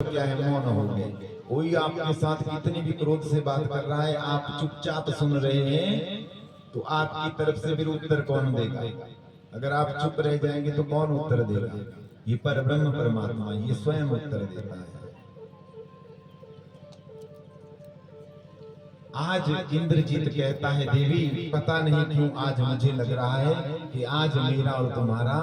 मतलब क्या है, मौन हो गए। कोई आपके साथ कितनी भी क्रोध से बात कर रहा है, आप चुपचाप सुन रहे हैं, तो आपकी तरफ से फिर उत्तर कौन देगा? अगर आप चुप रह जाएंगे तो कौन उत्तर देगा? ये परब्रह्म परमात्मा, ये स्वयं उत्तर देता है। आज इंद्रजीत कहता है, देवी पता नहीं क्यों आज मुझे लग रहा है कि आज मेरा और तुम्हारा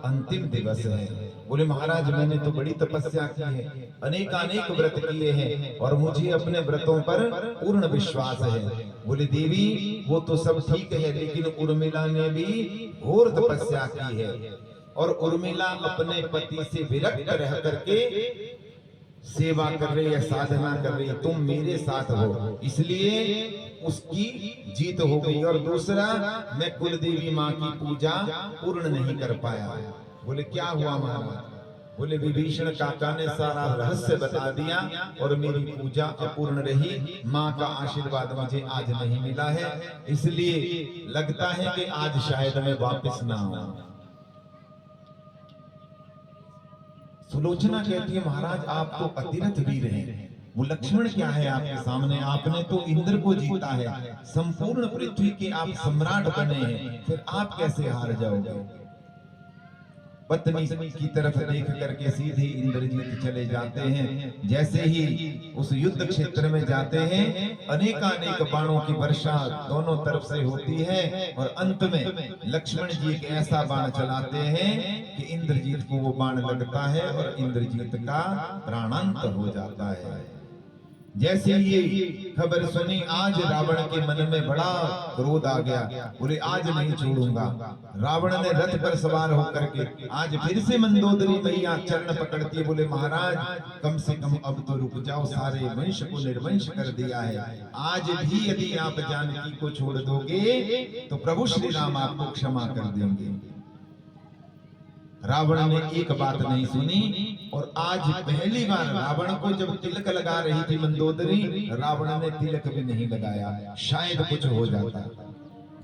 अंतिम दिवस है। बोले महाराज मैंने तो बड़ी तपस्या की है, अनेक व्रत किए हैं और मुझे अपने व्रतों पर पूर्ण विश्वास है। बोले देवी वो तो सब ठीक है, लेकिन उर्मिला ने भी घोर तपस्या की है और उर्मिला अपने पति से विरक्त रह करके सेवा कर रही है, साधना कर रही है, तुम मेरे साथ हो, इसलिए उसकी जीत हो गई। और दूसरा, मैं कुल देवी माँ की पूजा पूर्ण नहीं कर पाया। बोले क्या हुआ महाराज? बोले विभीषण काका ने सारा रहस्य बता दिया और मेरी पूजा अपूर्ण रही, माँ का आशीर्वाद मुझे आज नहीं मिला है, इसलिए लगता है कि आज शायद मैं वापस ना आऊं। सुलोचना कहती है महाराज आप तो अतिरथ वीर हैं, वो लक्ष्मण क्या है आपके सामने? आपने तो इंद्र को जीता है, संपूर्ण पृथ्वी के आप सम्राट बने हैं, फिर आप कैसे हार जाओगे? पत्नी की तरफ देख करके सीधे इंद्रजीत चले जाते हैं। जैसे ही उस युद्ध क्षेत्र में जाते हैं, अनेकानेक बाणों की वर्षा दोनों तरफ से होती है और अंत में लक्ष्मण जी एक ऐसा बाण चलाते हैं कि इंद्रजीत को वो बाण लगता है और इंद्रजीत का प्राणांत हो जाता है। जैसे ये खबर सुनी, आज रावण के मन में बड़ा क्रोध आ गया। बोले आज नहीं छोड़ूंगा। रावण ने रथ पर सवार होकर के आज फिर से मंदोदरी मैया चरण पकड़ती है। बोले महाराज कम से कम अब तो रुक जाओ, सारे वंश को निर्वंश कर दिया है, आज भी यदि आप जानकी को छोड़ दोगे तो प्रभु श्री राम आपको क्षमा कर देंगे। रावण ने एक बात नहीं सुनी और आज पहली बार रावण को जब तिलक लगा रही थी मंदोदरी, रावण ने तिलक भी नहीं लगाया, शायद कुछ हो जाता।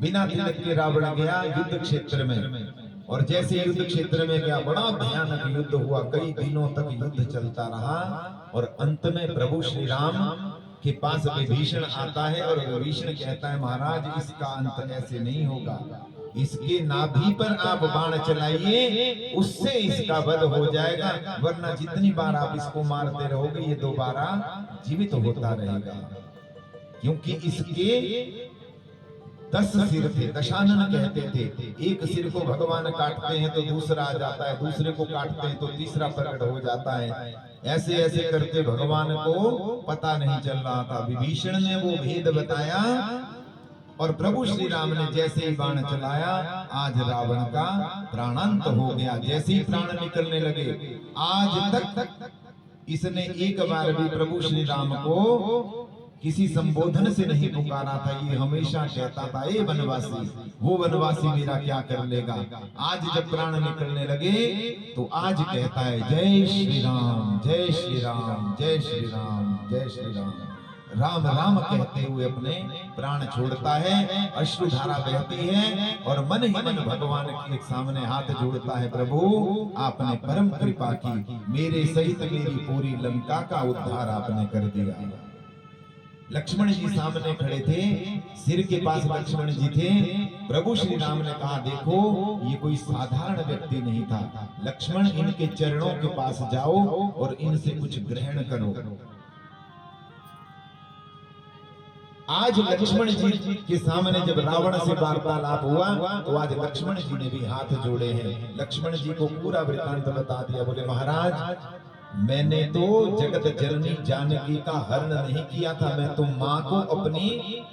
बिना तिलक के रावण गया युद्ध क्षेत्र में और जैसे युद्ध क्षेत्र में गया बड़ा भयानक युद्ध हुआ, कई दिनों तक युद्ध चलता रहा और अंत में प्रभु श्री राम के पास विभीषण आता है और विभीषण कहता है महाराज इसका अंत ऐसे नहीं होगा, इसके नाभि पर आप बाण चलाइए, उससे इसका वध हो जाएगा, वरना जितनी बार आप इसको मारते रहोगे ये दोबारा जीवित होता रहेगा। क्योंकि इसके 10 सिर थे, दशानन कहते थे, एक सिर को भगवान काटते हैं तो दूसरा आ जाता है, दूसरे को काटते हैं तो तीसरा प्रकट हो जाता है। ऐसे ऐसे करके भगवान को पता नहीं चल रहा था। विभीषण ने वो भेद बताया और प्रभु श्री राम ने जैसे ही बाण चलाया, आज रावण का प्राणांत हो गया। जैसे ही प्राण निकलने लगे, आज तक इसने एक बार भी प्रभु श्री राम को किसी संबोधन से नहीं पुकारा था। ये हमेशा कहता था ए वनवासी, वो वनवासी मेरा क्या कर लेगा। आज जब प्राण निकलने लगे तो आज कहता है जय श्री राम, जय श्री राम, जय श्री राम, जय श्री राम। राम राम कहते हुए अपने प्राण छोड़ता है, अश्रुधारा बहती है और मन ही मन भगवान के सामने हाथ जोड़ता है, प्रभु आपने परम कृपा की, मेरे सहित मेरी पूरी लंका का उद्धार आपने कर दिया। लक्ष्मण जी सामने खड़े थे, सिर के पास लक्ष्मण जी थे। प्रभु श्री राम ने कहा देखो ये कोई साधारण व्यक्ति नहीं था, लक्ष्मण इनके चरणों के पास जाओ और इनसे कुछ ग्रहण करो। आज लक्ष्मण जी के सामने जब रावण से वार्तालाप हुआ तो आज लक्ष्मण जी ने भी हाथ जोड़े हैं, लक्ष्मण जी को पूरा वृत्तांत बता दिया। बोले महाराज मैंने तो जगत जननी जानकी का हरण नहीं किया था, मैं तो माँ को अपनी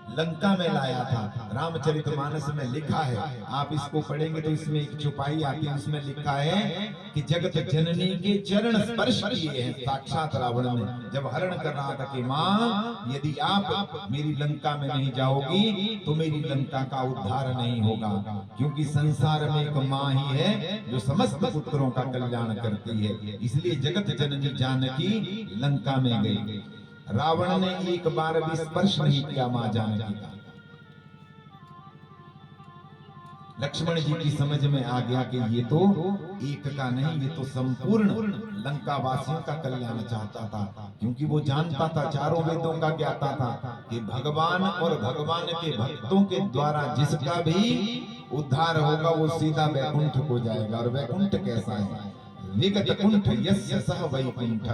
लंका में लाया था। रामचरितमानस में लिखा है, आप इसको पढ़ेंगे तो इसमें एक छुपाई आती है, उसमें लिखा है कि जगत जननी के चरण स्पर्श किए हैं साक्षात रावण ने जब हरण कर रहा था कि माँ यदि आप मेरी लंका में नहीं जाओगी तो मेरी लंका का उद्धार नहीं होगा, क्योंकि संसार में एक माँ ही है जो समस्त पुत्रों का कल्याण करती है। इसलिए जगत जननी जानकी लंका में गई। रावण ने एक बार भी स्पर्श नहीं किया मां जानकी का। लक्ष्मण जी की समझ में आ गया कि ये तो एक का नहीं, ये तो संपूर्ण लंका वासियों का कल्याण चाहता था, क्योंकि वो जानता था, चारों वेदों का ज्ञाता था कि भगवान और भगवान के भक्तों के द्वारा जिसका भी उद्धार होगा वो सीधा वैकुंठ को जाएगा। और वैकुंठ कैसा है? विगत कुंठ यस्य सह वैकुंठ,